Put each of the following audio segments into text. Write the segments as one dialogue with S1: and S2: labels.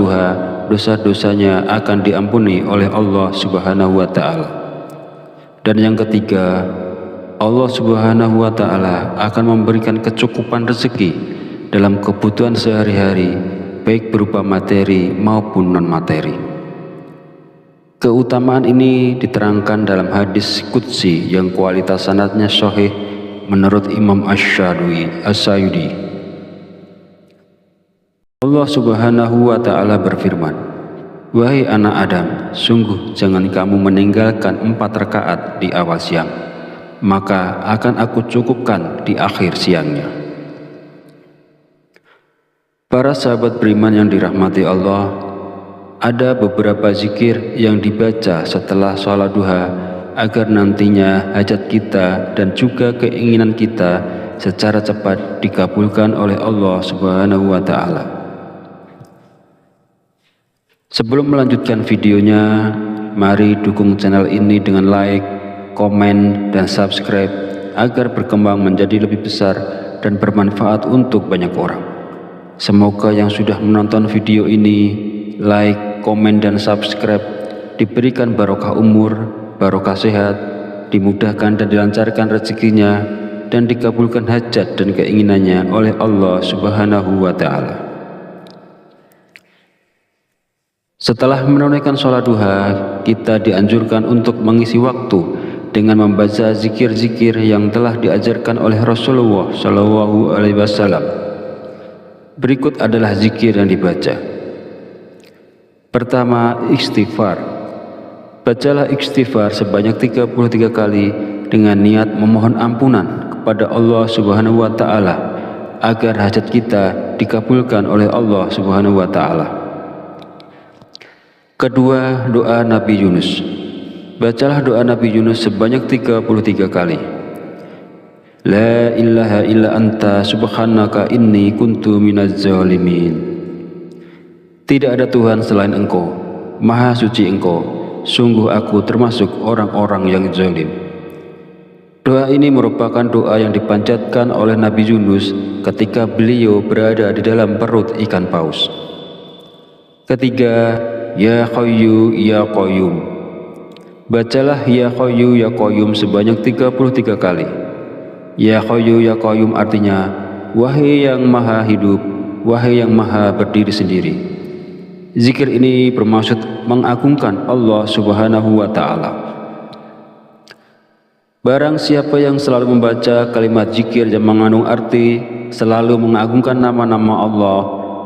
S1: duha, dosa-dosanya akan diampuni oleh Allah Subhanahu wa Ta'ala. Dan yang ketiga, Allah Subhanahu wa Ta'ala akan memberikan kecukupan rezeki dalam kebutuhan sehari-hari, baik berupa materi maupun non-materi. Keutamaan ini diterangkan dalam hadis qudsi yang kualitas sanadnya sahih menurut Imam Asy-Syayudi. Allah Subhanahu wa Ta'ala berfirman, "Wahai anak Adam, sungguh jangan kamu meninggalkan 4 rakaat di awal siang, maka akan aku cukupkan di akhir siangnya." Para sahabat beriman yang dirahmati Allah, ada beberapa zikir yang dibaca setelah sholat duha agar nantinya hajat kita dan juga keinginan kita secara cepat dikabulkan oleh Allah Subhanahu wa Ta'ala. Sebelum melanjutkan videonya, mari dukung channel ini dengan like, komen, dan subscribe agar berkembang menjadi lebih besar dan bermanfaat untuk banyak orang. Semoga yang sudah menonton video ini, like, komen, dan subscribe diberikan barokah umur, barokah sehat, dimudahkan dan dilancarkan rezekinya, dan dikabulkan hajat dan keinginannya oleh Allah Subhanahu wa Ta'ala. Setelah menunaikan sholat duha, kita dianjurkan untuk mengisi waktu dengan membaca zikir-zikir yang telah diajarkan oleh Rasulullah SAW. Berikut adalah zikir yang dibaca. Pertama, istighfar. Bacalah istighfar sebanyak 33 kali dengan niat memohon ampunan kepada Allah Subhanahu wa Ta'ala agar hajat kita dikabulkan oleh Allah Subhanahu wa Ta'ala. Kedua, doa Nabi Yunus. Bacalah doa Nabi Yunus sebanyak 33 kali. La ilaha illa anta subhanaka inni kuntu minaz zalimin. Tidak ada Tuhan selain Engkau, Maha suci Engkau, sungguh aku termasuk orang-orang yang zalim. Doa ini merupakan doa yang dipanjatkan oleh Nabi Yunus ketika beliau berada di dalam perut ikan paus. Ketiga, Ya Hayyu Ya Qayyum. Bacalah Ya Hayyu Ya Qayyum sebanyak 33 kali. Ya Hayyu Ya Qayyum artinya, wahai yang maha hidup, wahai yang maha berdiri sendiri. Zikir ini bermaksud mengagungkan Allah Subhanahu wa Ta'ala. Barang siapa yang selalu membaca kalimat zikir yang mengandung arti selalu mengagungkan nama-nama Allah,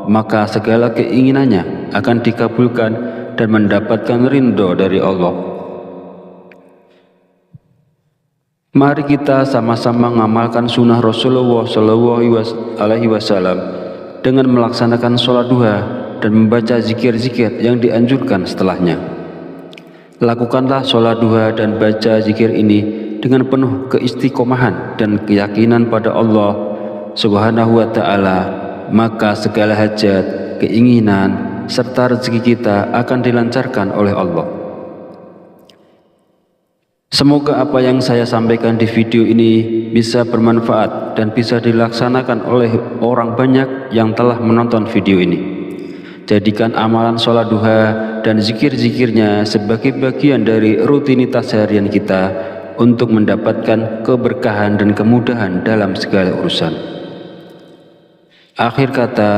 S1: maka segala keinginannya akan dikabulkan dan mendapatkan ridho dari Allah. Mari kita sama-sama mengamalkan sunnah Rasulullah SAW dengan melaksanakan sholat duha dan membaca zikir-zikir yang dianjurkan setelahnya. Lakukanlah sholat duha dan baca zikir ini dengan penuh keistiqomahan dan keyakinan pada Allah Subhanahu wa Ta'ala, maka segala hajat, keinginan, serta rezeki kita akan dilancarkan oleh Allah. Semoga apa yang saya sampaikan di video ini bisa bermanfaat dan bisa dilaksanakan oleh orang banyak yang telah menonton video ini. Jadikan amalan sholat duha dan zikir-zikirnya sebagai bagian dari rutinitas harian kita untuk mendapatkan keberkahan dan kemudahan dalam segala urusan. Akhir kata,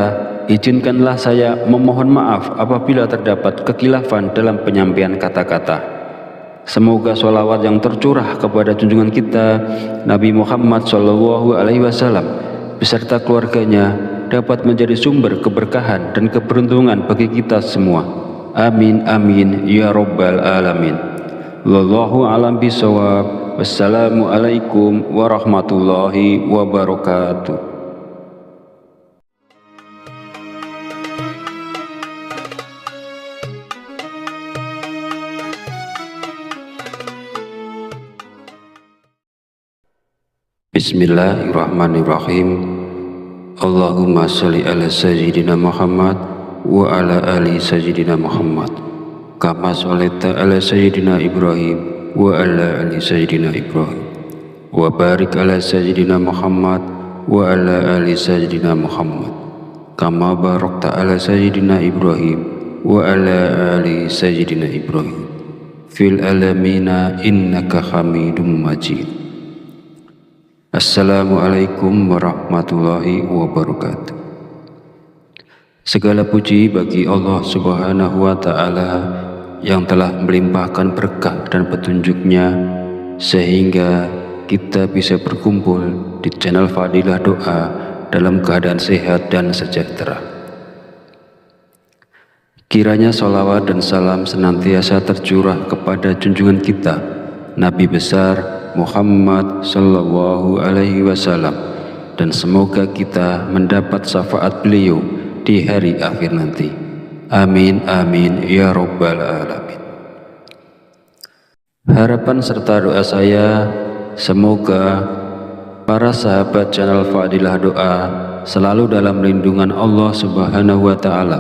S1: izinkanlah saya memohon maaf apabila terdapat kekhilafan dalam penyampaian kata-kata. Semoga sholawat yang tercurah kepada junjungan kita Nabi Muhammad SAW beserta keluarganya dapat menjadi sumber keberkahan dan keberuntungan bagi kita semua. Amin amin ya rabbal alamin. Wallahu a'lam bishawab. Wassalamualaikum warahmatullahi wabarakatuh. Bismillahirrahmanirrahim. Allahumma sholli ala sayyidina Muhammad wa ala ali sayyidina Muhammad kama sholaita ala sayyidina Ibrahim wa ala ali sayyidina Ibrahim wa barik ala sayyidina Muhammad wa ala ali sayyidina Muhammad kama barakta ala sayyidina Ibrahim wa ala ali sayyidina Ibrahim fil alamina innaka hamidum majid. Assalamualaikum warahmatullahi wabarakatuh. Segala puji bagi Allah Subhanahu wa ta'ala yang telah melimpahkan berkah dan petunjuknya sehingga kita bisa berkumpul di channel Fadilah Doa dalam keadaan sehat dan sejahtera. Kiranya sholawat dan salam senantiasa tercurah kepada junjungan kita Nabi besar Muhammad Sallallahu Alaihi Wasallam, dan semoga kita mendapat syafaat beliau di hari akhir nanti. Amin amin ya robbal alamin. Harapan serta doa saya, semoga para sahabat channel Fadilah Doa selalu dalam lindungan Allah Subhanahu wa ta'ala,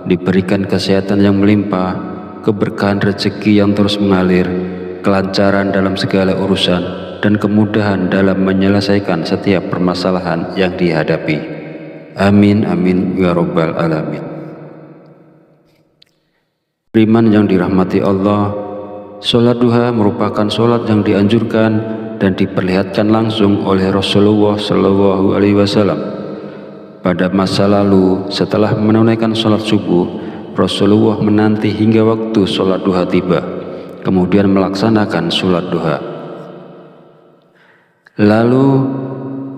S1: diberikan kesehatan yang melimpah, keberkahan rezeki yang terus mengalir, kelancaran dalam segala urusan, dan kemudahan dalam menyelesaikan setiap permasalahan yang dihadapi. Amin amin ya robbal alamin. Beriman yang dirahmati Allah, sholat duha merupakan sholat yang dianjurkan dan diperlihatkan langsung oleh Rasulullah Shallallahu Alaihi Wasallam. Pada masa lalu, setelah menunaikan sholat subuh, Rasulullah menanti hingga waktu sholat duha tiba, kemudian melaksanakan sholat duha. Lalu,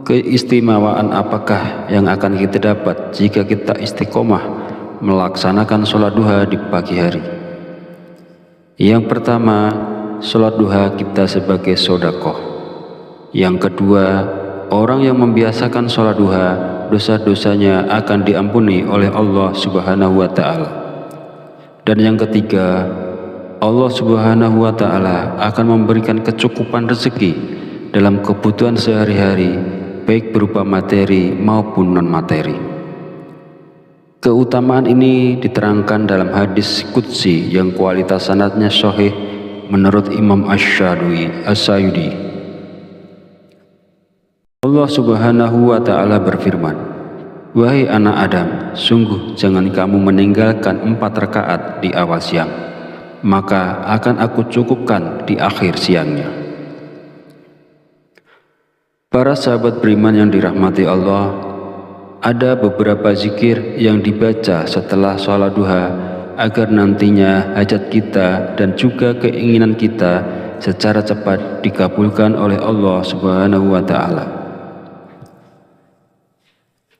S1: keistimewaan apakah yang akan kita dapat jika kita istiqomah melaksanakan sholat duha di pagi hari? Yang pertama, sholat duha kita sebagai sedekah. Yang kedua, orang yang membiasakan sholat duha, dosa-dosanya akan diampuni oleh Allah Subhanahu wa ta'ala. Dan yang ketiga, Allah Subhanahu wa ta'ala akan memberikan kecukupan rezeki dalam kebutuhan sehari-hari, baik berupa materi maupun non-materi. Keutamaan ini diterangkan dalam hadis qudsi yang kualitas sanadnya sahih menurut Imam Asy-Syayudi. Allah Subhanahu wa ta'ala berfirman, "Wahai anak Adam, sungguh jangan kamu meninggalkan 4 rakaat di awal siang, maka akan aku cukupkan di akhir siangnya." Para sahabat beriman yang dirahmati Allah, ada beberapa zikir yang dibaca setelah sholat duha agar nantinya hajat kita dan juga keinginan kita secara cepat dikabulkan oleh Allah Subhanahu wa ta'ala.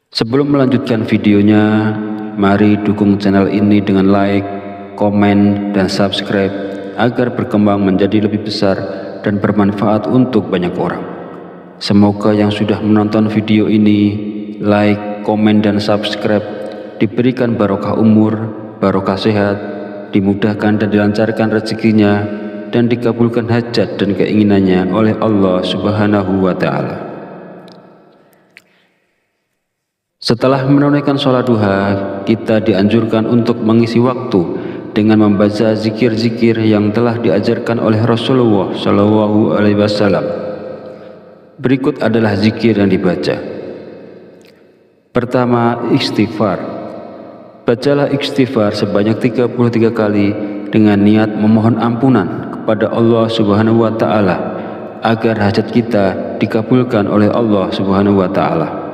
S1: Sebelum melanjutkan videonya, mari dukung channel ini dengan like, komen, dan subscribe agar berkembang menjadi lebih besar dan bermanfaat untuk banyak orang. Semoga yang sudah menonton video ini, like, komen, dan subscribe diberikan barokah umur, barokah sehat, dimudahkan dan dilancarkan rezekinya, dan dikabulkan hajat dan keinginannya oleh Allah Subhanahu wa ta'ala. Setelah menunaikan sholat duha, kita dianjurkan untuk mengisi waktu dengan membaca zikir-zikir yang telah diajarkan oleh Rasulullah Shallallahu Alaihi Wasallam. Berikut adalah zikir yang dibaca. Pertama, istighfar. Bacalah istighfar sebanyak 33 kali dengan niat memohon ampunan kepada Allah Subhanahu wa ta'ala agar hajat kita dikabulkan oleh Allah Subhanahu wa ta'ala.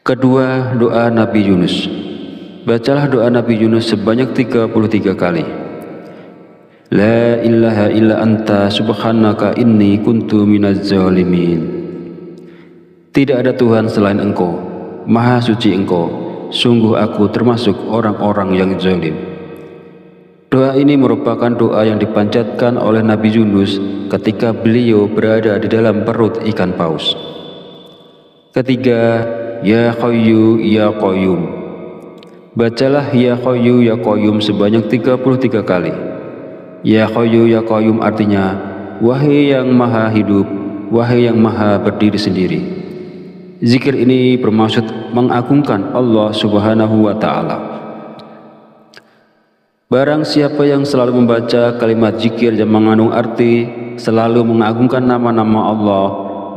S1: Kedua, doa Nabi Yunus. Bacalah doa Nabi Yunus sebanyak 33 kali. La ilaha illa anta subhanaka inni kuntu minaz zalimin. Tidak ada Tuhan selain Engkau, Maha suci Engkau, sungguh aku termasuk orang-orang yang zalim. Doa ini merupakan doa yang dipanjatkan oleh Nabi Yunus ketika beliau berada di dalam perut ikan paus. Ketiga, Ya Hayyu Ya Qayyum. Bacalah Ya Hayyu Ya Qayyum sebanyak 33 kali. Ya Hayyu Ya Qayyum artinya, wahai yang maha hidup, wahai yang maha berdiri sendiri. Zikir ini bermaksud mengagungkan Allah Subhanahu wa ta'ala. Barang siapa yang selalu membaca kalimat zikir yang mengandung arti selalu mengagungkan nama-nama Allah,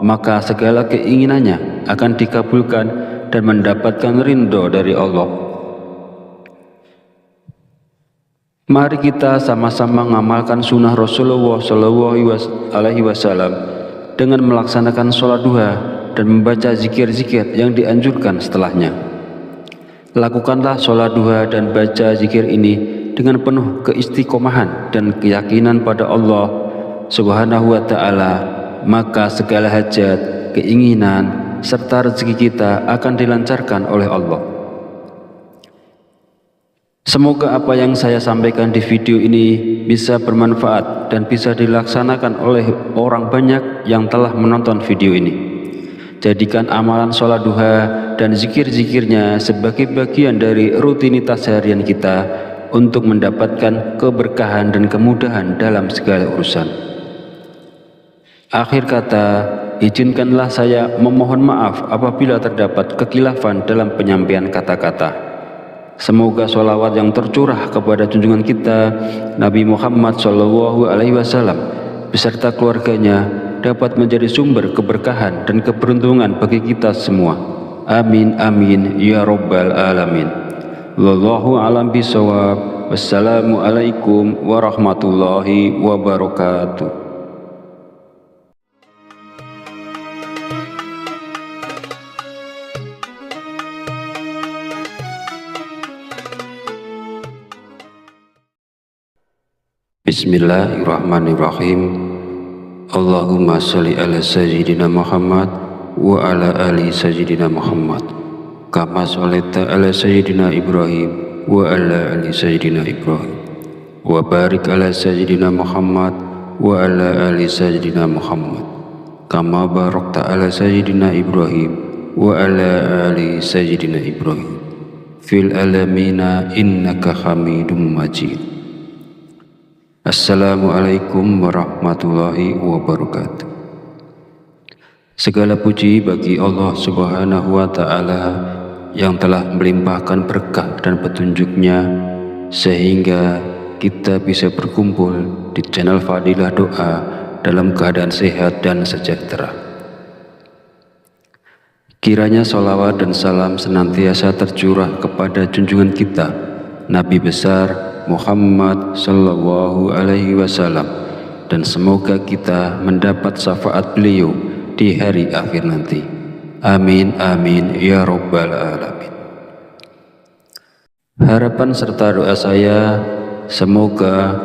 S1: maka segala keinginannya akan dikabulkan dan mendapatkan ridho dari Allah. Mari kita sama-sama mengamalkan sunnah Rasulullah SAW dengan melaksanakan sholat duha dan membaca zikir-zikir yang dianjurkan setelahnya. Lakukanlah sholat duha dan baca zikir ini dengan penuh keistiqomahan dan keyakinan pada Allah Subhanahu wa Ta'ala, maka segala hajat, keinginan, serta rezeki kita akan dilancarkan oleh Allah. Semoga apa yang saya sampaikan di video ini bisa bermanfaat dan bisa dilaksanakan oleh orang banyak yang telah menonton video ini. Jadikan amalan sholat duha dan zikir-zikirnya sebagai bagian dari rutinitas harian kita untuk mendapatkan keberkahan dan kemudahan dalam segala urusan. Akhir kata, izinkanlah saya memohon maaf apabila terdapat kekhilafan dalam penyampaian kata-kata. Semoga sholawat yang tercurah kepada junjungan kita Nabi Muhammad SAW beserta keluarganya dapat menjadi sumber keberkahan dan keberuntungan bagi kita semua. Amin amin ya rabbal alamin. Wallahu a'lam bishawab. Wassalamualaikum warahmatullahi wabarakatuh. Bismillahirrahmanirrahim. Allahumma sholli ala sayyidina Muhammad wa ala ali sayyidina Muhammad kama sholaita ala sayyidina Ibrahim wa ala ali sayyidina Ibrahim wa barik ala sayyidina Muhammad wa ala ali sayyidina Muhammad kama barakta ala sayyidina Ibrahim wa ala ali sayyidina Ibrahim fil alamina innaka Hamidum Majid. Assalamualaikum warahmatullahi wabarakatuh. Segala puji bagi Allah Subhanahu wa Ta'ala yang telah melimpahkan berkah dan petunjuknya sehingga kita bisa berkumpul di channel Fadilah Doa dalam keadaan sehat dan sejahtera. Kiranya sholawat dan salam senantiasa tercurah kepada junjungan kita Nabi besar Muhammad Sallallahu Alaihi Wasallam, dan semoga kita mendapat syafaat beliau di hari akhir nanti. Amin amin ya rabbal alamin. Harapan serta doa saya, semoga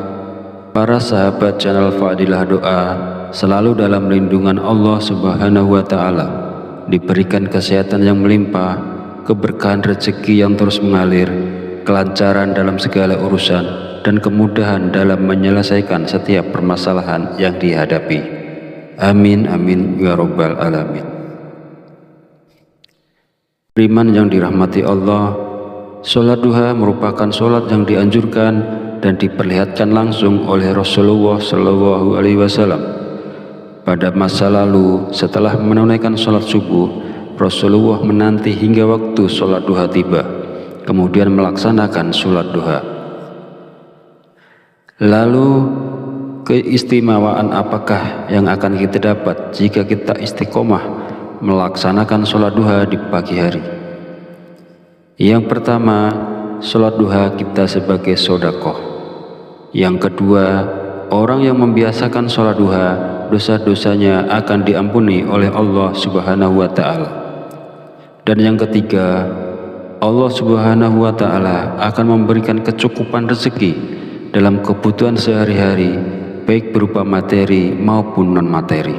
S1: para sahabat channel Fadilah Doa selalu dalam lindungan Allah Subhanahu wa Ta'ala, diberikan kesehatan yang melimpah, keberkahan rezeki yang terus mengalir, kelancaran dalam segala urusan, dan kemudahan dalam menyelesaikan setiap permasalahan yang dihadapi. Amin amin ya rabbal alamin. Beriman yang dirahmati Allah, sholat duha merupakan sholat yang dianjurkan dan diperlihatkan langsung oleh Rasulullah Shallallahu Alaihi Wasallam. Pada masa lalu, setelah menunaikan sholat subuh, Rasulullah menanti hingga waktu sholat duha tiba, kemudian melaksanakan sholat duha. Lalu keistimewaan apakah yang akan kita dapat jika kita istiqomah melaksanakan sholat duha di pagi hari? Yang pertama, sholat duha kita sebagai sedekah. Yang kedua, orang yang membiasakan sholat duha, dosa-dosanya akan diampuni oleh Allah Subhanahu wa Ta'ala. Dan yang ketiga, Allah Subhanahu wa Ta'ala akan memberikan kecukupan rezeki dalam kebutuhan sehari-hari, baik berupa materi maupun non-materi.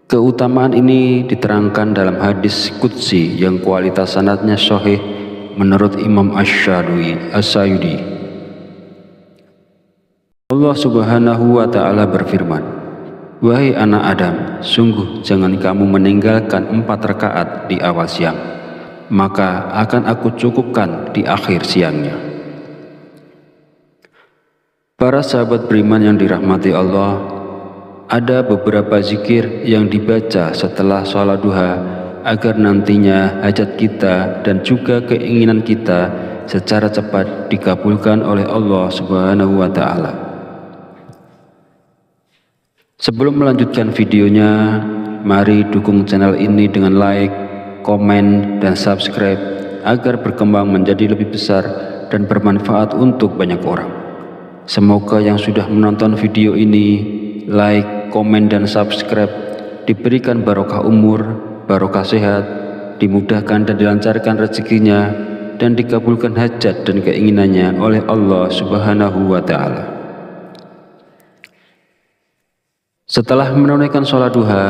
S1: Keutamaan ini diterangkan dalam hadis qudsi yang kualitas sanadnya sahih menurut Imam Asy-Syayudi. Allah Subhanahu wa Ta'ala berfirman, "Wahai anak Adam, sungguh jangan kamu meninggalkan 4 rakaat di awal siang, maka akan aku cukupkan di akhir siangnya." Para sahabat beriman yang dirahmati Allah, ada beberapa zikir yang dibaca setelah sholat duha agar nantinya hajat kita dan juga keinginan kita secara cepat dikabulkan oleh Allah Subhanahu wa Ta'ala. Sebelum melanjutkan videonya, mari dukung channel ini dengan like, komen, dan subscribe agar berkembang menjadi lebih besar dan bermanfaat untuk banyak orang. Semoga yang sudah menonton video ini like, komen, dan subscribe diberikan barokah umur, barokah sehat, dimudahkan dan dilancarkan rezekinya, dan dikabulkan hajat dan keinginannya oleh Allah Subhanahu wa Ta'ala. Setelah menunaikan sholat duha,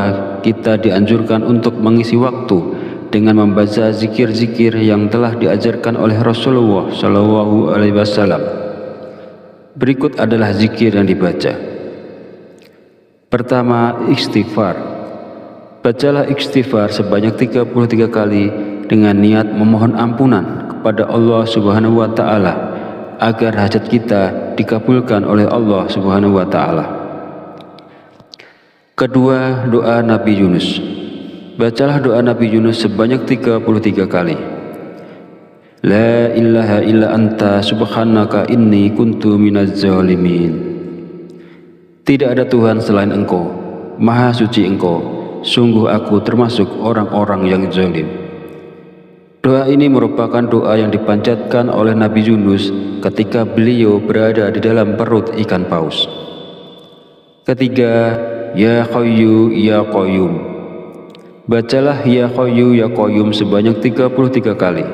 S1: kita dianjurkan untuk mengisi waktu dengan membaca zikir-zikir yang telah diajarkan oleh Rasulullah SAW. Berikut adalah zikir yang dibaca. Pertama, istighfar. Bacalah istighfar sebanyak 33 kali dengan niat memohon ampunan kepada Allah Subhanahu wa Ta'ala agar hajat kita dikabulkan oleh Allah Subhanahu wa Ta'ala. Kedua, doa Nabi Yunus. Bacalah doa Nabi Yunus sebanyak 33 kali. La ilaha illa anta subhanaka inni kuntu minaz zalimin. Tidak ada Tuhan selain Engkau, Maha Suci Engkau, sungguh aku termasuk orang-orang yang zalim. Doa ini merupakan doa yang dipanjatkan oleh Nabi Yunus ketika beliau berada di dalam perut ikan paus. Ketiga, Ya Hayyu Ya Qayyum. Bacalah Ya Hayyu Ya Qayyum sebanyak 33 kali.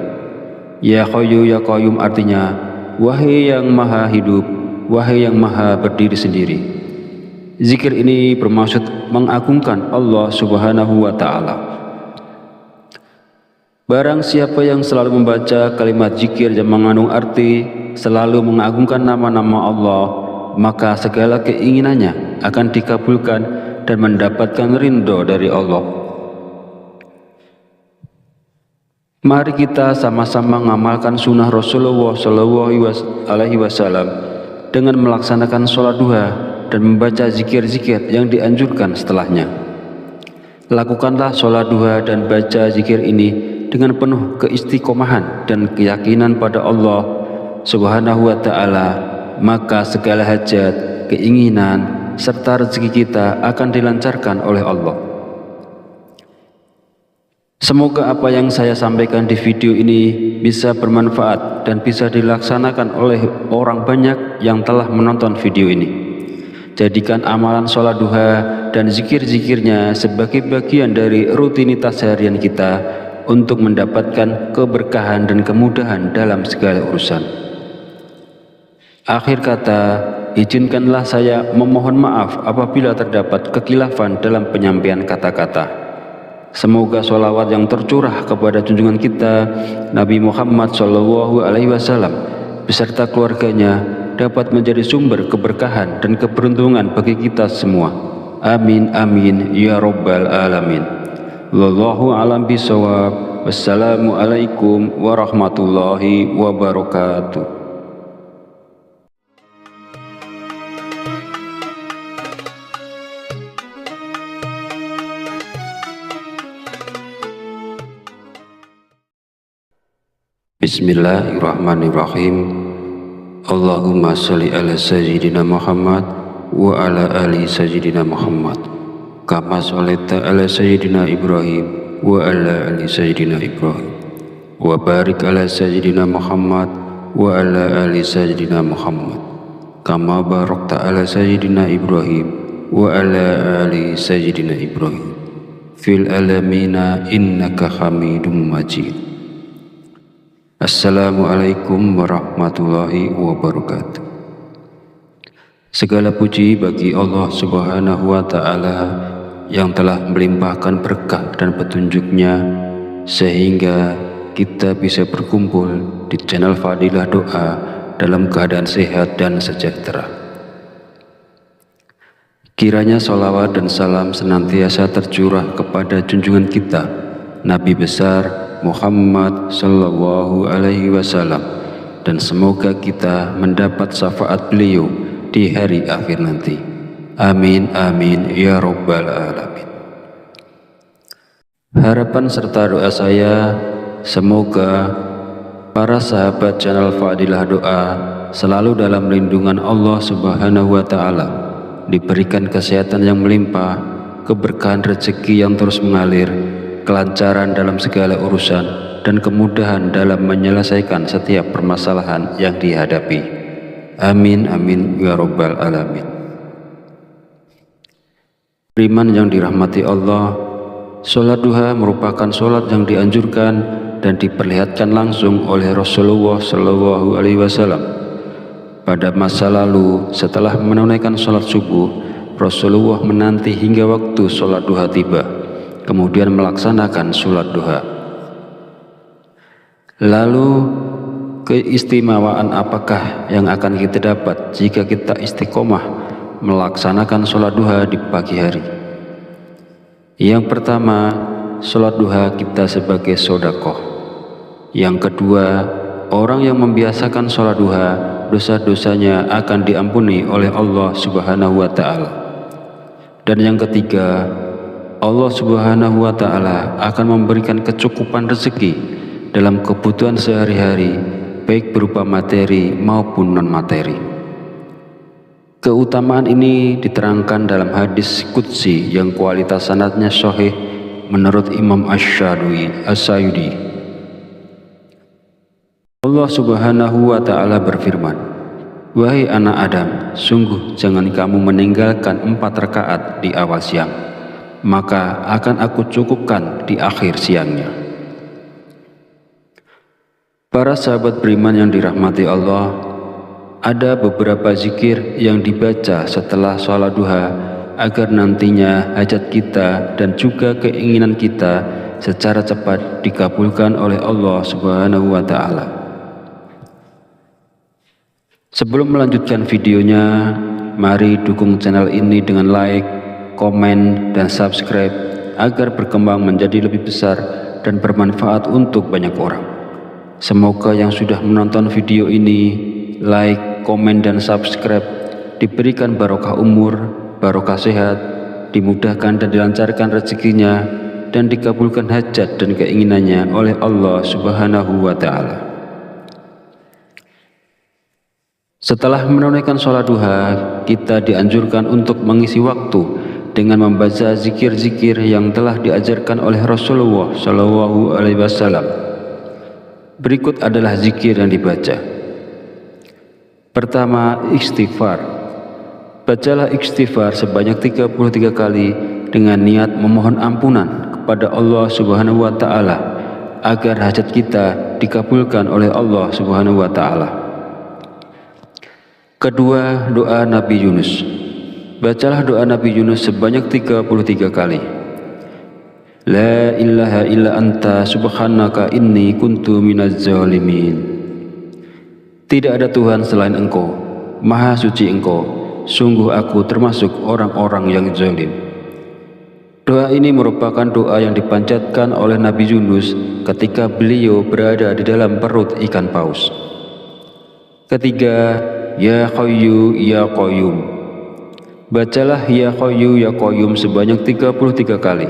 S1: Ya Hayyu Ya Qayyum artinya, wahai yang maha hidup, wahai yang maha berdiri sendiri. Zikir ini bermaksud mengagungkan Allah Subhanahu wa Ta'ala. Barang siapa yang selalu membaca kalimat zikir yang mengandung arti selalu mengagungkan nama-nama Allah, maka segala keinginannya akan dikabulkan dan mendapatkan ridho dari Allah. Mari kita sama-sama mengamalkan sunnah Rasulullah SAW dengan melaksanakan sholat duha dan membaca zikir-zikir yang dianjurkan setelahnya. Lakukanlah sholat duha dan baca zikir ini dengan penuh keistiqomahan dan keyakinan pada Allah Subhanahu wa Ta'ala, maka segala hajat, keinginan, serta rezeki kita akan dilancarkan oleh Allah. Semoga apa yang saya sampaikan di video ini bisa bermanfaat dan bisa dilaksanakan oleh orang banyak yang telah menonton video ini. Jadikan amalan sholat duha dan zikir-zikirnya sebagai bagian dari rutinitas harian kita untuk mendapatkan keberkahan dan kemudahan dalam segala urusan. Akhir kata, izinkanlah saya memohon maaf apabila terdapat kekhilafan dalam penyampaian kata-kata. Semoga sholawat yang tercurah kepada junjungan kita Nabi Muhammad SAW beserta keluarganya dapat menjadi sumber keberkahan dan keberuntungan bagi kita semua. Amin amin ya rabbal alamin. Wallahu a'lam bishawab. Wassalamualaikum warahmatullahi wabarakatuh. Bismillahirrahmanirrahim. Allahumma sholli ala sayyidina Muhammad wa ala ali sayyidina Muhammad kama sholaita ala sayyidina Ibrahim wa ala ali sayyidina Ibrahim wa barik ala sayyidina Muhammad wa ala ali sayyidina Muhammad kama barakta ala sayyidina Ibrahim wa ala ali sayyidina Ibrahim fil alamina innaka Hamidum Majid. Assalamualaikum warahmatullahi wabarakatuh. Segala puji bagi Allah Subhanahu wa Ta'ala yang telah melimpahkan berkah dan petunjuknya sehingga kita bisa berkumpul di channel Fadilah Doa dalam keadaan sehat dan sejahtera. Kiranya sholawat dan salam senantiasa tercurah kepada junjungan kita Nabi besar Muhammad sallallahu alaihi wasallam, dan semoga kita mendapat syafaat beliau di hari akhir nanti. Amin amin ya rabbal alamin. Harapan serta doa saya, semoga para sahabat channel Fadilah Doa selalu dalam lindungan Allah Subhanahu wa Ta'ala, diberikan kesehatan yang melimpah, keberkahan rezeki yang terus mengalir, kelancaran dalam segala urusan, dan kemudahan dalam menyelesaikan setiap permasalahan yang dihadapi. Amin amin ya rabbal alamin. Beriman yang dirahmati Allah, sholat duha merupakan sholat yang dianjurkan dan diperlihatkan langsung oleh Rasulullah SAW. Pada masa lalu, setelah menunaikan sholat subuh, Rasulullah menanti hingga waktu sholat duha tiba, kemudian melaksanakan sholat duha. Lalu, keistimewaan apakah yang akan kita dapat jika kita istiqomah melaksanakan sholat duha di pagi hari? Yang pertama, sholat duha kita sebagai sedekah. Yang kedua, orang yang membiasakan sholat duha, dosa-dosanya akan diampuni oleh Allah Subhanahu wa Ta'ala. Dan yang ketiga, Allah Subhanahu wa Ta'ala akan memberikan kecukupan rezeki dalam kebutuhan sehari-hari, baik berupa materi maupun non-materi. Keutamaan ini diterangkan dalam hadis qudsi yang kualitas sanadnya sahih menurut Imam Asy-Syayudi. Allah Subhanahu wa Ta'ala berfirman, "Wahai anak Adam, sungguh jangan kamu meninggalkan 4 rakaat di awal siang, maka akan aku cukupkan di akhir siangnya." Para sahabat beriman yang dirahmati Allah, ada beberapa zikir yang dibaca setelah sholat duha agar nantinya hajat kita dan juga keinginan kita secara cepat dikabulkan oleh Allah Subhanahu wa Ta'ala. Sebelum melanjutkan videonya, mari dukung channel ini dengan like, komen, dan subscribe agar berkembang menjadi lebih besar dan bermanfaat untuk banyak orang. Semoga yang sudah menonton video ini, like, komen, dan subscribe diberikan barokah umur, barokah sehat, dimudahkan dan dilancarkan rezekinya, dan dikabulkan hajat dan keinginannya oleh Allah Subhanahu wa Ta'ala. Setelah menunaikan sholat duha, kita dianjurkan untuk mengisi waktu dengan membaca zikir-zikir yang telah diajarkan oleh Rasulullah SAW. Berikut adalah zikir yang dibaca. Pertama, istighfar. Bacalah istighfar sebanyak 33 kali dengan niat memohon ampunan kepada Allah Subhanahu wa Ta'ala agar hajat kita dikabulkan oleh Allah Subhanahu wa Ta'ala. Kedua, doa Nabi Yunus. Bacalah doa Nabi Yunus sebanyak 33 kali. La ilaha illa anta subhanaka inni kuntu minaz zalimin. Tidak ada Tuhan selain Engkau, Maha Suci Engkau, sungguh aku termasuk orang-orang yang zalim. Doa ini merupakan doa yang dipanjatkan oleh Nabi Yunus ketika beliau berada di dalam perut ikan paus. Ketiga, Ya Hayyu Ya Qayyum. Bacalah Ya Hayyu Ya Qayyum sebanyak 33 kali.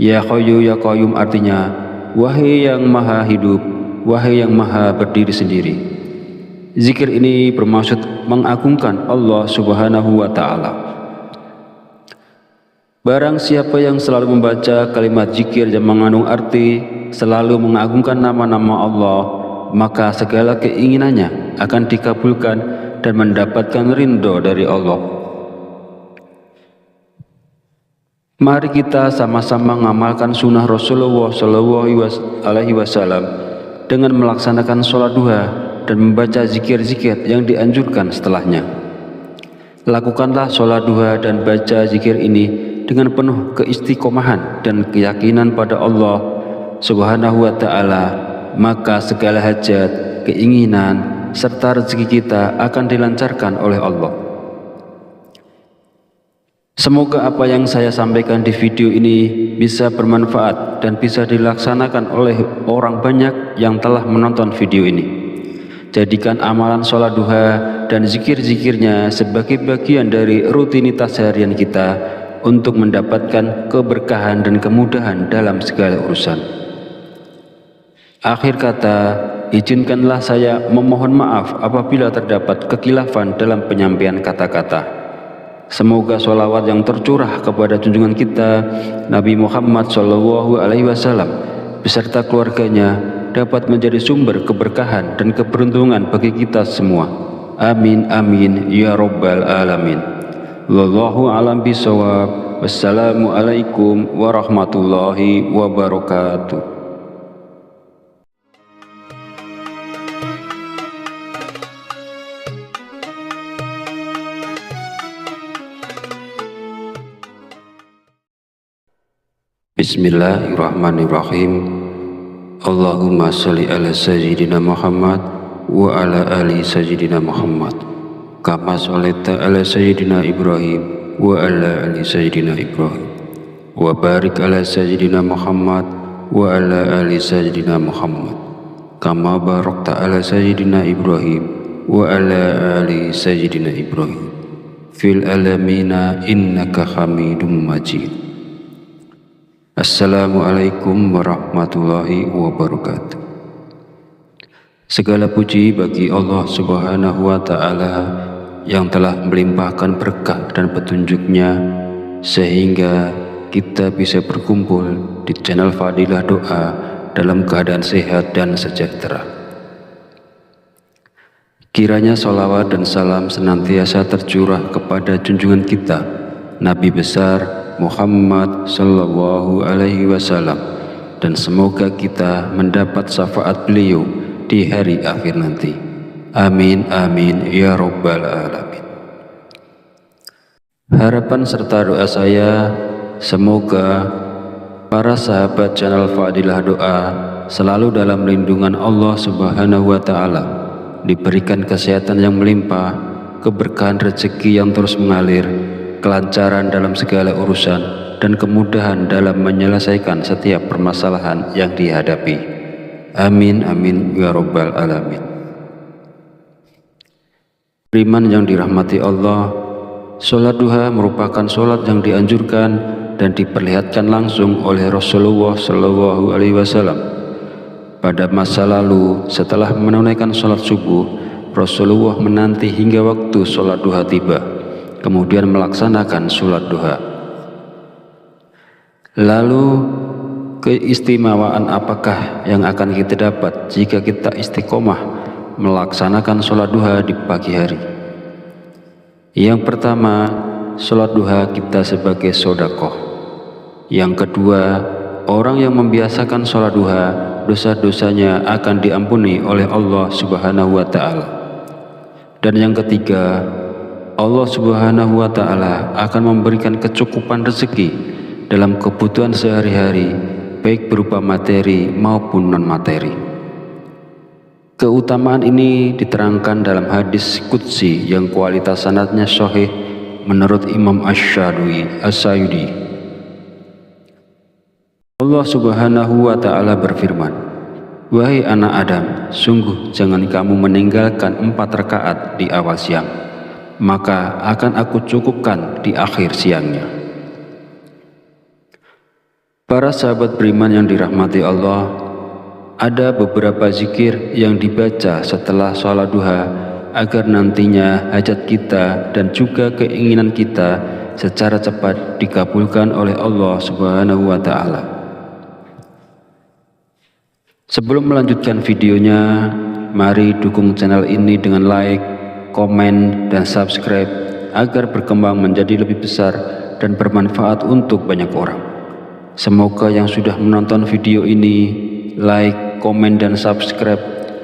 S1: Ya Hayyu Ya Qayyum artinya, wahai yang maha hidup, wahai yang maha berdiri sendiri. Zikir ini bermaksud mengagungkan Allah Subhanahu wa Ta'ala. Barang siapa yang selalu membaca kalimat zikir yang mengandung arti selalu mengagungkan nama-nama Allah, maka segala keinginannya akan dikabulkan dan mendapatkan ridho dari Allah. Mari kita sama-sama mengamalkan sunnah Rasulullah SAW dengan melaksanakan sholat duha dan membaca zikir-zikir yang dianjurkan setelahnya. Lakukanlah sholat duha dan baca zikir ini dengan penuh keistiqomahan dan keyakinan pada Allah Subhanahu wa Ta'ala, maka segala hajat, keinginan, serta rezeki kita akan dilancarkan oleh Allah. Semoga apa yang saya sampaikan di video ini bisa bermanfaat dan bisa dilaksanakan oleh orang banyak yang telah menonton video ini. Jadikan amalan sholat duha dan zikir-zikirnya sebagai bagian dari rutinitas harian kita untuk mendapatkan keberkahan dan kemudahan dalam segala urusan. Akhir kata, izinkanlah saya memohon maaf apabila terdapat kekhilafan dalam penyampaian kata-kata. Semoga sholawat yang tercurah kepada junjungan kita Nabi Muhammad SAW beserta keluarganya dapat menjadi sumber keberkahan dan keberuntungan bagi kita semua. Amin amin ya rabbal alamin. Wallahu a'lam bishawab. Wassalamualaikum warahmatullahi wabarakatuh. Bismillahirrahmanirrahim. Allahumma sholli ala sayyidina Muhammad wa ala ali sayyidina Muhammad kama sholaita ala sayyidina Ibrahim wa ala ali sayyidina Ibrahim wa barik ala sayyidina Muhammad wa ala ali sayyidina Muhammad kama barakta ala sayyidina Ibrahim wa ala ali sayyidina Ibrahim fil alamina innaka Hamidum Majid. Assalamualaikum warahmatullahi wabarakatuh. Segala puji bagi Allah Subhanahu wa Ta'ala yang telah melimpahkan berkah dan petunjuknya sehingga kita bisa berkumpul di channel Fadilah Doa dalam keadaan sehat dan sejahtera. Kiranya sholawat dan salam senantiasa tercurah kepada junjungan kita Nabi besar Muhammad sallallahu alaihi wasallam, dan semoga kita mendapat syafaat beliau di hari akhir nanti. Amin amin ya rabbal alamin. Harapan serta doa saya, semoga para sahabat channel Fadilah Doa selalu dalam lindungan Allah Subhanahu wa Ta'ala, diberikan kesehatan yang melimpah, keberkahan rezeki yang terus mengalir, kelancaran dalam segala urusan, dan kemudahan dalam menyelesaikan setiap permasalahan yang dihadapi. Amin amin ya rabbal alamin. Beriman yang dirahmati Allah, sholat duha merupakan sholat yang dianjurkan dan diperlihatkan langsung oleh Rasulullah Shallallahu Alaihi Wasallam. Pada masa lalu, setelah menunaikan sholat subuh, Rasulullah menanti hingga waktu sholat duha tiba, kemudian melaksanakan sholat duha. Lalu keistimewaan apakah yang akan kita dapat jika kita istiqomah melaksanakan sholat duha di pagi hari? Yang pertama, sholat duha kita sebagai sedekah. Yang kedua, orang yang membiasakan sholat duha, dosa-dosanya akan diampuni oleh Allah Subhanahu wa Ta'ala. Dan yang ketiga, Allah Subhanahu wa Ta'ala akan memberikan kecukupan rezeki dalam kebutuhan sehari-hari, baik berupa materi maupun non-materi. Keutamaan ini diterangkan dalam hadis qudsi yang kualitas sanadnya sahih menurut Imam Asy-Syayudi. Allah Subhanahu wa Ta'ala berfirman, "Wahai anak Adam, sungguh jangan kamu meninggalkan 4 rakaat di awal siang, maka akan aku cukupkan di akhir siangnya." Para sahabat beriman yang dirahmati Allah, ada beberapa zikir yang dibaca setelah sholat duha agar nantinya hajat kita dan juga keinginan kita secara cepat dikabulkan oleh Allah Subhanahu wa Ta'ala. Sebelum melanjutkan videonya, mari dukung channel ini dengan like, komen, dan subscribe agar berkembang menjadi lebih besar dan bermanfaat untuk banyak orang. Semoga yang sudah menonton video ini, like, komen, dan subscribe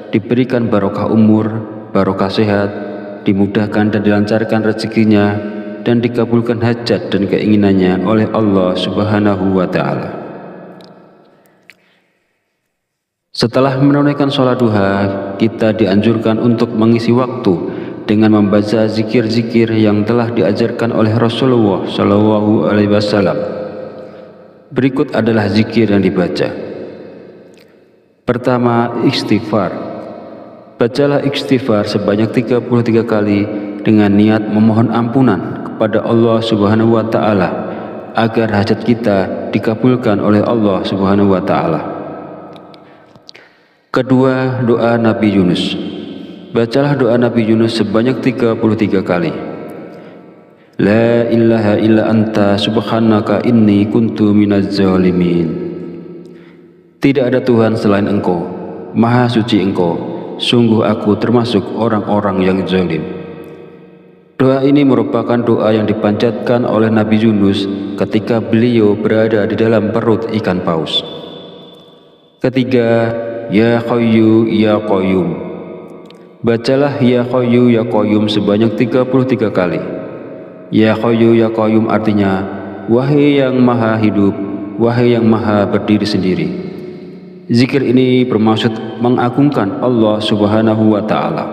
S1: diberikan barokah umur, barokah sehat, dimudahkan dan dilancarkan rezekinya, dan dikabulkan hajat dan keinginannya oleh Allah Subhanahu wa Ta'ala. Setelah menunaikan sholat duha, kita dianjurkan untuk mengisi waktu dengan membaca zikir-zikir yang telah diajarkan oleh Rasulullah Shallallahu Alaihi Wasallam. Berikut adalah zikir yang dibaca. Pertama, istighfar. Bacalah istighfar sebanyak 33 kali dengan niat memohon ampunan kepada Allah Subhanahu wa Ta'ala agar hajat kita dikabulkan oleh Allah Subhanahu wa Ta'ala. Kedua, doa Nabi Yunus. Bacalah doa Nabi Yunus sebanyak 33 kali. La ilaha illa anta subhanaka inni kuntu minaz zalimin. Tidak ada Tuhan selain Engkau, Maha Suci Engkau, sungguh aku termasuk orang-orang yang zalim. Doa ini merupakan doa yang dipanjatkan oleh Nabi Yunus ketika beliau berada di dalam perut ikan paus. Ketiga, Ya Hayyu Ya Qayyum. Bacalah Ya Hayyu Ya Qayyum sebanyak 33 kali. Ya Hayyu Ya Qayyum artinya, wahai yang maha hidup, wahai yang maha berdiri sendiri. Zikir ini bermaksud mengagungkan Allah Subhanahu wa Ta'ala.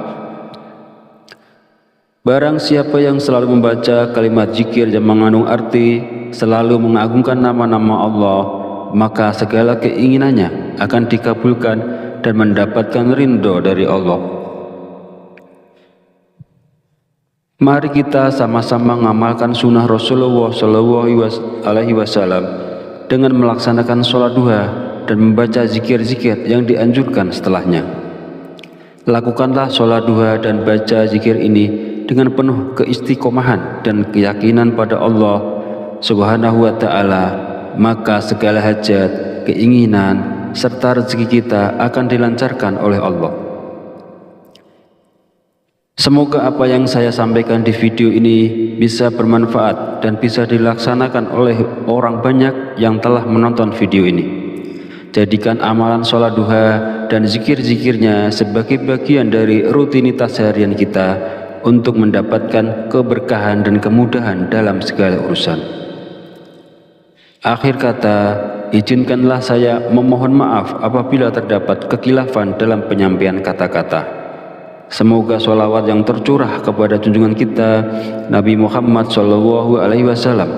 S1: Barang siapa yang selalu membaca kalimat zikir yang mengandung arti selalu mengagungkan nama-nama Allah, maka segala keinginannya akan dikabulkan dan mendapatkan ridho dari Allah. Mari kita sama-sama mengamalkan sunnah Rasulullah SAW dengan melaksanakan sholat duha dan membaca zikir-zikir yang dianjurkan setelahnya. Lakukanlah sholat duha dan baca zikir ini dengan penuh keistiqomahan dan keyakinan pada Allah Subhanahu wa Ta'ala, maka segala hajat, keinginan, serta rezeki kita akan dilancarkan oleh Allah. Semoga apa yang saya sampaikan di video ini bisa bermanfaat dan bisa dilaksanakan oleh orang banyak yang telah menonton video ini. Jadikan amalan sholat duha dan zikir-zikirnya sebagai bagian dari rutinitas harian kita untuk mendapatkan keberkahan dan kemudahan dalam segala urusan. Akhir kata, izinkanlah saya memohon maaf apabila terdapat kekhilafan dalam penyampaian kata-kata. Semoga sholawat yang tercurah kepada junjungan kita Nabi Muhammad SAW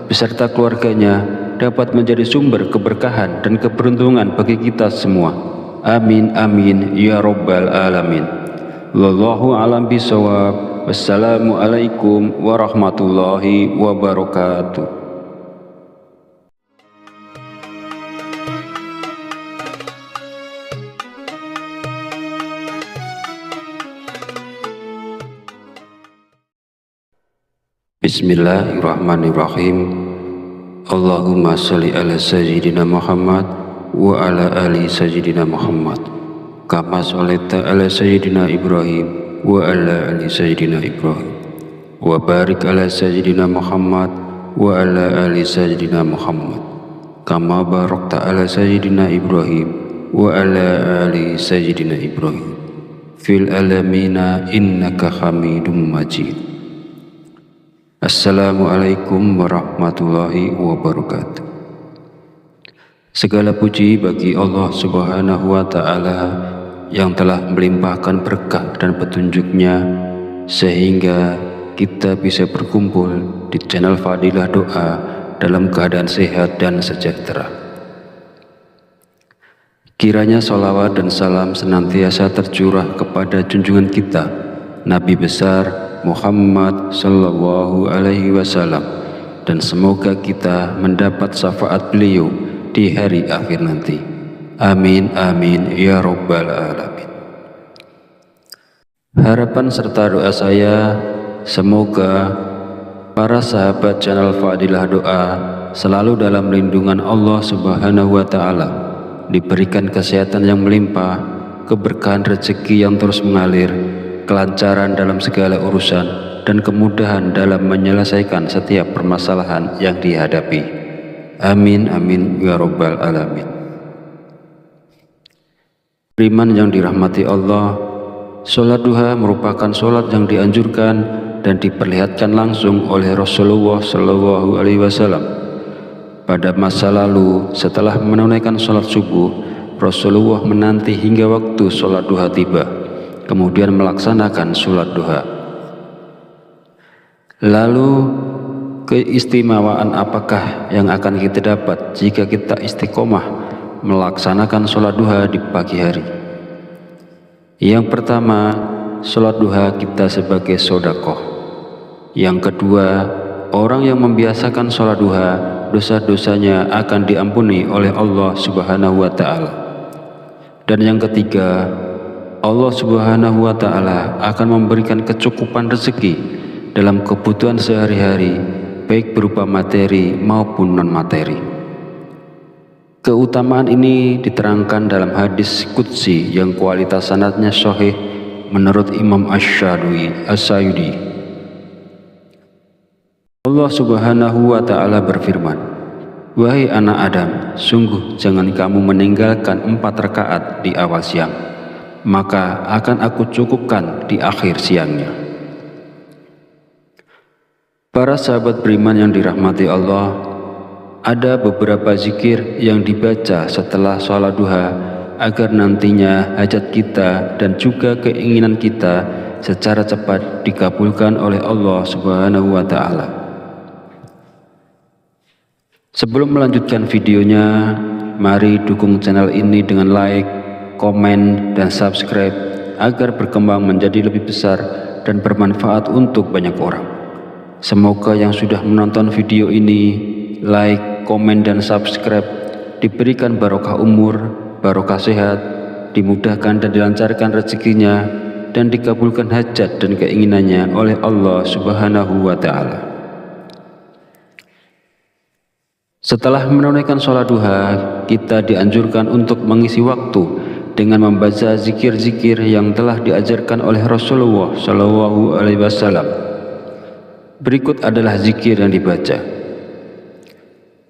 S1: beserta keluarganya dapat menjadi sumber keberkahan dan keberuntungan bagi kita semua. Amin amin ya rabbal alamin. Wallahu a'lam bishawab. Wassalamualaikum warahmatullahi wabarakatuh. Bismillahirrahmanirrahim. Allahumma sholli ala sayyidina Muhammad wa ala ali sayyidina Muhammad kama sholaita ala sayyidina Ibrahim wa ala ali sayyidina Ibrahim wa barik ala sayyidina Muhammad wa ala ali sayyidina Muhammad kama barakta ala sayyidina Ibrahim wa ala ali sayyidina Ibrahim fil alamina innaka Hamidum Majid. Assalamualaikum warahmatullahi wabarakatuh. Segala puji bagi Allah Subhanahu wa Ta'ala yang telah melimpahkan berkah dan petunjuknya sehingga kita bisa berkumpul di channel Fadilah Doa dalam keadaan sehat dan sejahtera. Kiranya sholawat dan salam senantiasa tercurah kepada junjungan kita Nabi besar Muhammad sallallahu alaihi wasallam, dan semoga kita mendapat syafaat beliau di hari akhir nanti. Amin amin ya rabbal alamin. Harapan serta doa saya, semoga para sahabat channel Fadilah Doa selalu dalam lindungan Allah Subhanahu wa Ta'ala, diberikan kesehatan yang melimpah, keberkahan rezeki yang terus mengalir, kelancaran dalam segala urusan, dan kemudahan dalam menyelesaikan setiap permasalahan yang dihadapi. Amin amin ya rabbal alamin. Beriman yang dirahmati Allah, sholat duha merupakan sholat yang dianjurkan dan diperlihatkan langsung oleh Rasulullah SAW. Pada masa lalu, setelah menunaikan sholat subuh, Rasulullah menanti hingga waktu sholat duha tiba, kemudian melaksanakan sholat duha. Lalu keistimewaan apakah yang akan kita dapat jika kita istiqomah melaksanakan sholat duha di pagi hari? Yang pertama, sholat duha kita sebagai sedekah. Yang kedua, orang yang membiasakan sholat duha, dosa-dosanya akan diampuni oleh Allah Subhanahu wa Ta'ala. Dan yang ketiga, Allah Subhanahu wa Ta'ala akan memberikan kecukupan rezeki dalam kebutuhan sehari-hari, baik berupa materi maupun non-materi. Keutamaan ini diterangkan dalam hadis qudsi yang kualitas sanadnya sahih menurut Imam Asy-Syayudi. Allah Subhanahu wa Ta'ala berfirman, "Wahai anak Adam, sungguh jangan kamu meninggalkan 4 rakaat di awal siang, maka akan aku cukupkan di akhir siangnya." Para sahabat beriman yang dirahmati Allah, ada beberapa zikir yang dibaca setelah sholat duha agar nantinya hajat kita dan juga keinginan kita secara cepat dikabulkan oleh Allah Subhanahu wa Ta'ala. Sebelum melanjutkan videonya, mari dukung channel ini dengan like, komen, dan subscribe agar berkembang menjadi lebih besar dan bermanfaat untuk banyak orang. Semoga yang sudah menonton video ini, like, komen, dan subscribe diberikan barokah umur, barokah sehat, dimudahkan dan dilancarkan rezekinya, dan dikabulkan hajat dan keinginannya oleh Allah Subhanahu wa Ta'ala. Setelah menunaikan sholat duha, kita dianjurkan untuk mengisi waktu dengan membaca zikir-zikir yang telah diajarkan oleh Rasulullah SAW. Berikut adalah zikir yang dibaca.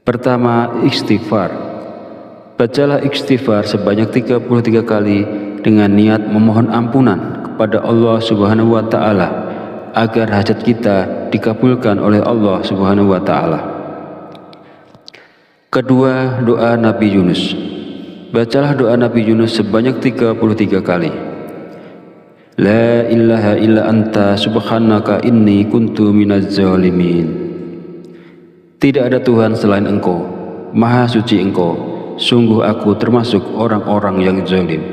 S1: Pertama, istighfar. Bacalah istighfar sebanyak 33 kali dengan niat memohon ampunan kepada Allah Subhanahu wa Ta'ala agar hajat kita dikabulkan oleh Allah Subhanahu wa Ta'ala. Kedua, doa Nabi Yunus. Bacalah doa Nabi Yunus sebanyak 33 kali. La ilaha illa anta subhanaka inni kuntu minaz zalimin. Tidak ada Tuhan selain Engkau, Maha Suci Engkau, sungguh aku termasuk orang-orang yang zalim.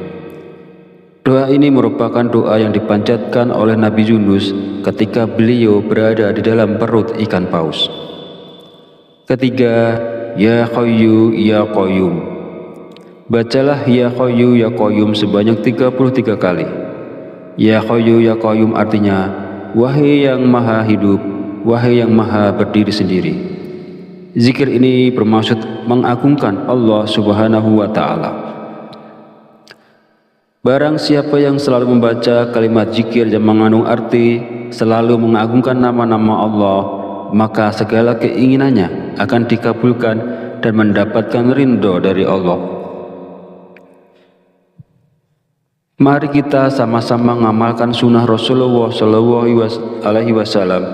S1: Doa ini merupakan doa yang dipanjatkan oleh Nabi Yunus ketika beliau berada di dalam perut ikan paus. Ketiga, Ya Hayyu Ya Qayyum. Bacalah Ya Hayyu Ya Qayyum sebanyak 33 kali. Ya Hayyu Ya Qayyum artinya, wahai yang maha hidup, wahai yang maha berdiri sendiri. Zikir ini bermaksud mengagungkan Allah Subhanahu wa Ta'ala. Barang siapa yang selalu membaca kalimat zikir yang mengandung arti selalu mengagungkan nama-nama Allah, maka segala keinginannya akan dikabulkan dan mendapatkan ridho dari Allah. Mari kita sama-sama mengamalkan sunnah Rasulullah SAW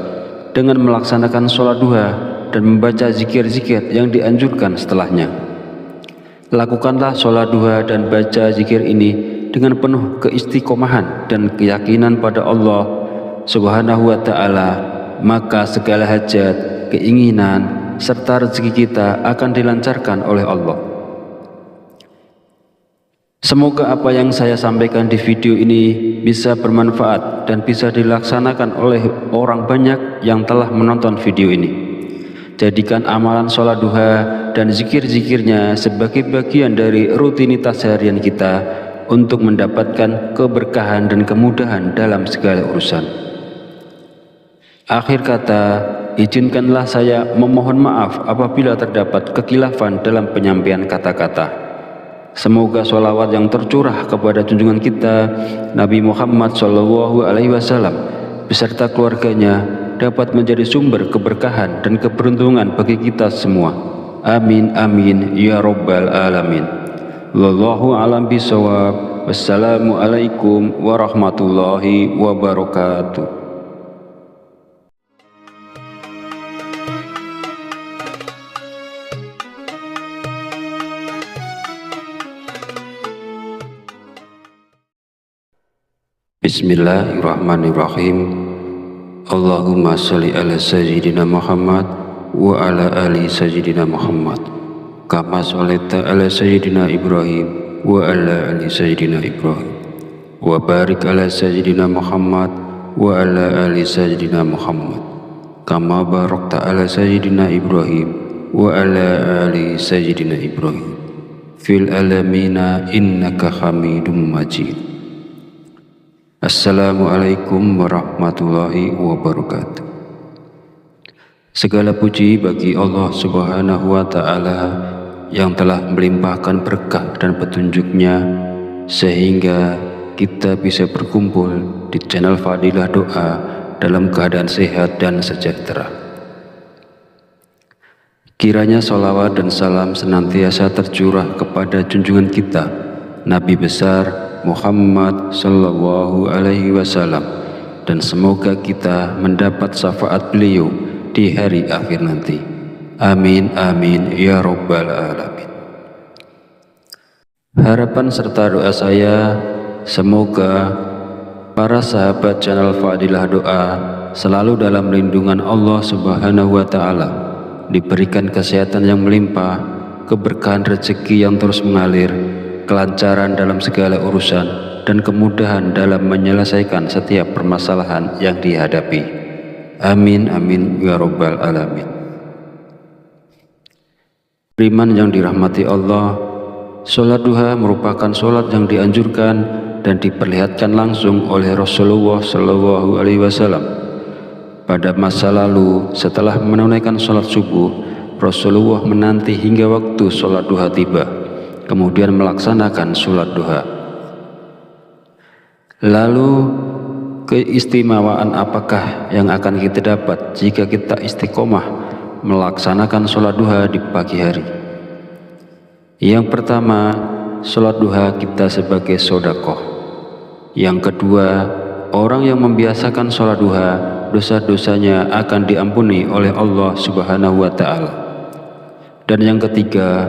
S1: dengan melaksanakan sholat duha dan membaca zikir-zikir yang dianjurkan setelahnya. Lakukanlah sholat duha dan baca zikir ini dengan penuh keistiqomahan dan keyakinan pada Allah Subhanahu wa Ta'ala, maka segala hajat, keinginan, serta rezeki kita akan dilancarkan oleh Allah. Semoga apa yang saya sampaikan di video ini bisa bermanfaat dan bisa dilaksanakan oleh orang banyak yang telah menonton video ini. Jadikan amalan sholat duha dan zikir-zikirnya sebagai bagian dari rutinitas harian kita untuk mendapatkan keberkahan dan kemudahan dalam segala urusan. Akhir kata, izinkanlah saya memohon maaf apabila terdapat kekhilafan dalam penyampaian kata-kata. Semoga sholawat yang tercurah kepada junjungan kita Nabi Muhammad SAW beserta keluarganya dapat menjadi sumber keberkahan dan keberuntungan bagi kita semua. Amin amin ya rabbal alamin. Wallahu a'lam bishawab. Wassalamualaikum warahmatullahi wabarakatuh. Bismillahirrahmanirrahim. Allahumma sholli ala sayyidina Muhammad wa ala ali sayyidina Muhammad kama sholaita ala sayyidina Ibrahim wa ala ali sayyidina Ibrahim wa barik ala sayyidina Muhammad wa ala ali sayyidina Muhammad kama barakta ala sayyidina Ibrahim wa ala ali sayyidina Ibrahim fil alamina innaka Hamidum Majid. Assalamualaikum warahmatullahi wabarakatuh. Segala puji bagi Allah Subhanahu wa Ta'ala yang telah melimpahkan berkah dan petunjuknya sehingga kita bisa berkumpul di channel Fadilah Doa dalam keadaan sehat dan sejahtera. Kiranya sholawat dan salam senantiasa tercurah kepada junjungan kita, Nabi besar Muhammad Sallallahu Alaihi Wasallam, dan semoga kita mendapat syafaat beliau di hari akhir nanti. Amin amin ya rabbal alamin. Harapan serta doa saya, semoga para sahabat channel Fadilah Doa selalu dalam lindungan Allah Subhanahu wa Ta'ala, diberikan kesehatan yang melimpah, keberkahan rezeki yang terus mengalir, kelancaran dalam segala urusan, dan kemudahan dalam menyelesaikan setiap permasalahan yang dihadapi. Amin amin ya rabbal alamin. Beriman yang dirahmati Allah, sholat duha merupakan sholat yang dianjurkan dan diperlihatkan langsung oleh Rasulullah Shallallahu Alaihi Wasallam. Pada masa lalu, setelah menunaikan sholat subuh, Rasulullah menanti hingga waktu sholat duha tiba, kemudian melaksanakan sholat duha. Lalu, keistimewaan apakah yang akan kita dapat jika kita istiqomah melaksanakan sholat duha di pagi hari? Yang pertama, sholat duha kita sebagai sodakoh. Yang kedua, orang yang membiasakan sholat duha, dosa-dosanya akan diampuni oleh Allah Subhanahu wa Ta'ala. Dan yang ketiga,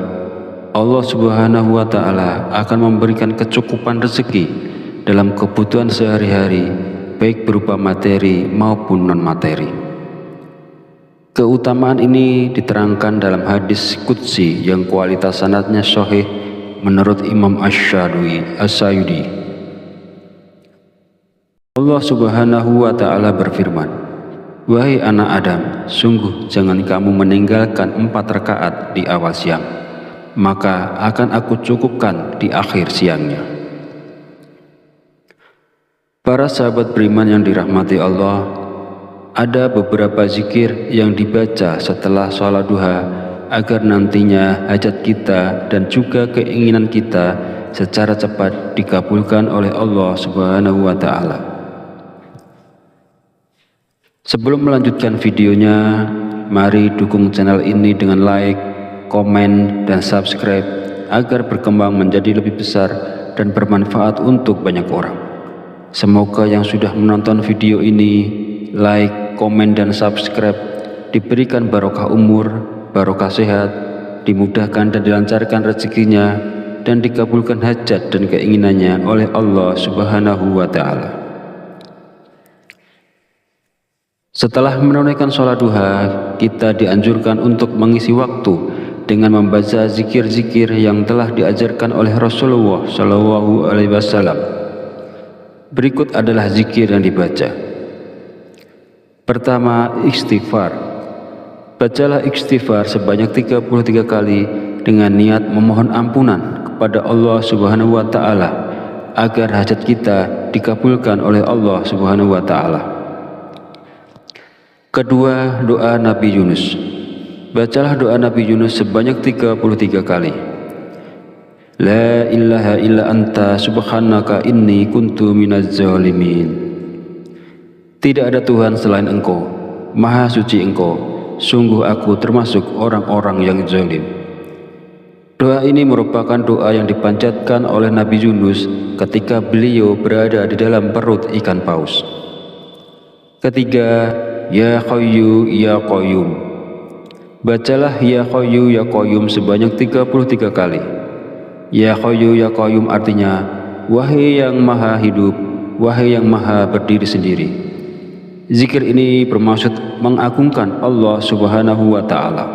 S1: Allah Subhanahu wa Ta'ala akan memberikan kecukupan rezeki dalam kebutuhan sehari-hari, baik berupa materi maupun non-materi. Keutamaan ini diterangkan dalam hadis qudsi yang kualitas sanadnya sahih menurut Imam Asy-Syayudi. Allah Subhanahu wa Ta'ala berfirman, "Wahai anak Adam, sungguh jangan kamu meninggalkan 4 rakaat di awal siang, maka akan aku cukupkan di akhir siangnya." Para sahabat beriman yang dirahmati Allah, ada beberapa zikir yang dibaca setelah sholat duha agar nantinya hajat kita dan juga keinginan kita secara cepat dikabulkan oleh Allah Subhanahu wa Ta'ala. Sebelum melanjutkan videonya, mari dukung channel ini dengan like, komen, dan subscribe agar berkembang menjadi lebih besar dan bermanfaat untuk banyak orang. Semoga yang sudah menonton video ini, like, komen, dan subscribe diberikan barokah umur, barokah sehat, dimudahkan dan dilancarkan rezekinya, dan dikabulkan hajat dan keinginannya oleh Allah Subhanahu wa Ta'ala. Setelah menunaikan sholat duha, kita dianjurkan untuk mengisi waktu dengan membaca zikir-zikir yang telah diajarkan oleh Rasulullah Shallallahu Alaihi Wasallam. Berikut adalah zikir yang dibaca. Pertama, istighfar. Bacalah istighfar sebanyak 33 kali dengan niat memohon ampunan kepada Allah Subhanahu wa Ta'ala agar hajat kita dikabulkan oleh Allah Subhanahu wa Ta'ala. Kedua, doa Nabi Yunus. Bacalah doa Nabi Yunus sebanyak 33 kali. La ilaha illa anta subhanaka inni kuntu minaz zalimin. Tidak ada Tuhan selain Engkau, Maha Suci Engkau, sungguh aku termasuk orang-orang yang zalim. Doa ini merupakan doa yang dipanjatkan oleh Nabi Yunus ketika beliau berada di dalam perut ikan paus. Ketiga, Ya Hayyu Ya Qayyum. Bacalah Ya Hayyu Ya Qayyum sebanyak 33 kali. Ya Hayyu Ya Qayyum artinya, wahai yang maha hidup, wahai yang maha berdiri sendiri. Zikir ini bermaksud mengagungkan Allah Subhanahu wa Ta'ala.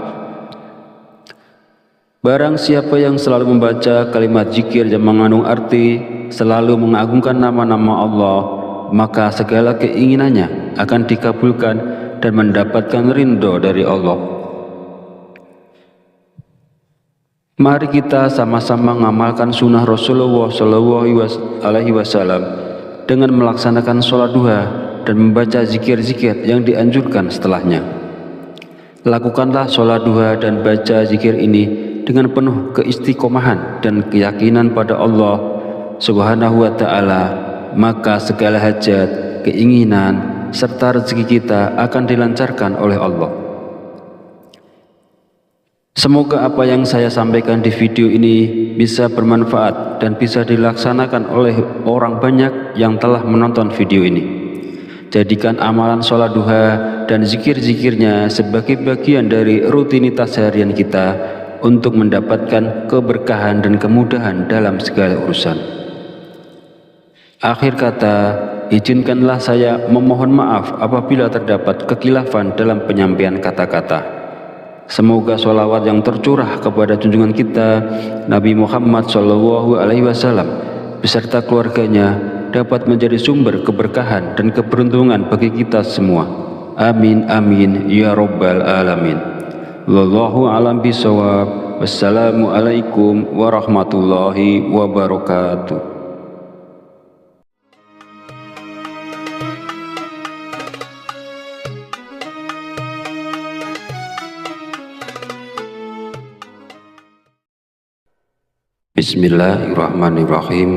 S1: Barang siapa yang selalu membaca kalimat zikir yang mengandung arti selalu mengagungkan nama-nama Allah, maka segala keinginannya akan dikabulkan dan mendapatkan ridho dari Allah. Mari kita sama-sama mengamalkan sunnah Rasulullah Shallallahu Alaihi Wasallam dengan melaksanakan sholat duha dan membaca zikir-zikir yang dianjurkan setelahnya. Lakukanlah sholat duha dan baca zikir ini dengan penuh keistiqomahan dan keyakinan pada Allah Subhanahu wa Ta'ala, maka segala hajat, keinginan, serta rezeki kita akan dilancarkan oleh Allah. Semoga apa yang saya sampaikan di video ini bisa bermanfaat dan bisa dilaksanakan oleh orang banyak yang telah menonton video ini. Jadikan amalan sholat duha dan zikir-zikirnya sebagai bagian dari rutinitas harian kita untuk mendapatkan keberkahan dan kemudahan dalam segala urusan. Akhir kata, izinkanlah saya memohon maaf apabila terdapat kekhilafan dalam penyampaian kata-kata. Semoga sholawat yang tercurah kepada junjungan kita Nabi Muhammad SAW beserta keluarganya dapat menjadi sumber keberkahan dan keberuntungan bagi kita semua. Amin amin ya rabbal alamin. Wallahu a'lam bishawab. Wassalamualaikum warahmatullahi wabarakatuh. Bismillahirrahmanirrahim.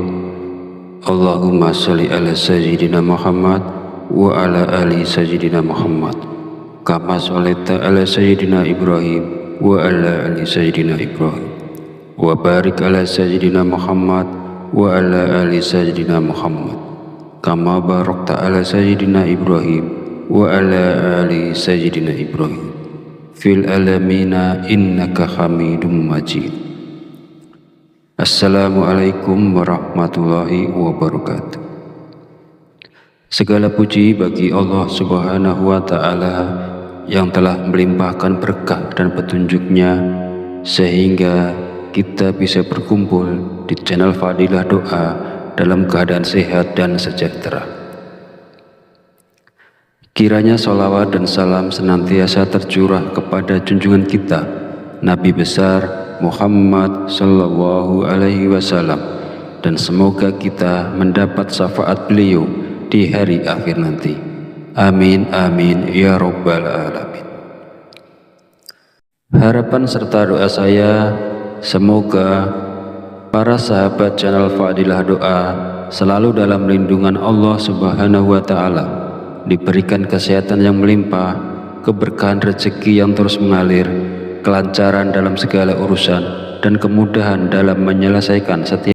S1: Allahumma sholli ala sayyidina Muhammad wa ala ali sayyidina Muhammad kama sholaita ala sayyidina Ibrahim wa ala ali sayyidina Ibrahim wa barik ala sayyidina Muhammad wa ala ali sayyidina Muhammad kama barakta ala sayyidina Ibrahim wa ala ali sayyidina Ibrahim fil alamina innaka hamidum majid. Assalamualaikum warahmatullahi wabarakatuh. Segala puji bagi Allah Subhanahu wa Ta'ala yang telah melimpahkan berkah dan petunjuknya sehingga kita bisa berkumpul di channel Fadilah Doa dalam keadaan sehat dan sejahtera. Kiranya sholawat dan salam senantiasa tercurah kepada junjungan kita Nabi besar Muhammad sallallahu alaihi wasallam, dan semoga kita mendapat syafaat beliau di hari akhir nanti. Amin amin ya rabbal alamin. Harapan serta doa saya, semoga para sahabat channel Fadilah Doa selalu dalam lindungan Allah Subhanahu wa Ta'ala, diberikan kesehatan yang melimpah, keberkahan rezeki yang terus mengalir, kelancaran dalam segala urusan, dan kemudahan dalam menyelesaikan setiap